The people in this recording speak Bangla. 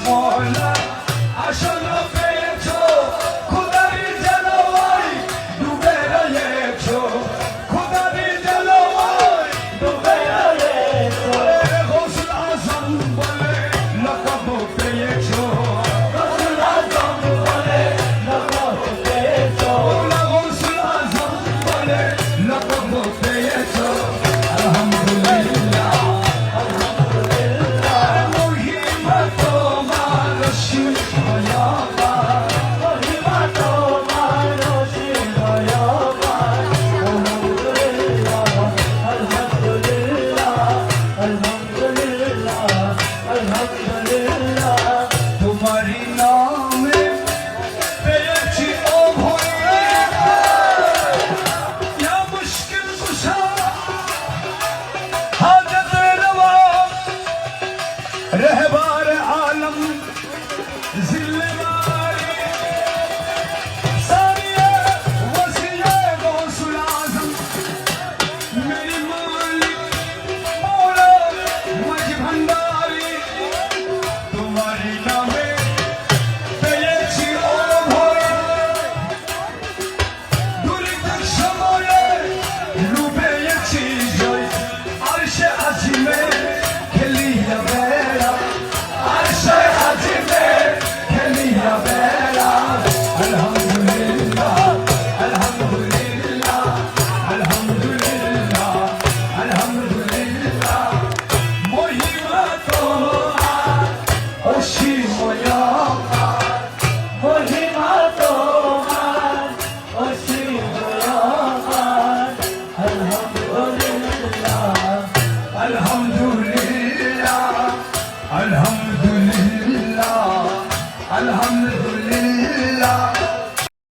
ময়লা আসলে পেয়েছো খুদারি যেন ওই ডুবে রয়েছো খুদারি যেন ওই ডুবে রয়েছো গৌসুল আজম বলে লকব পেয়েছো গৌসুল আজম বলে লকব পেয়েছো গৌসুল আজম বলে লকব পেয়েছো আলহামদুলিল্লাহ Alhamdulillah, alhamdulillah.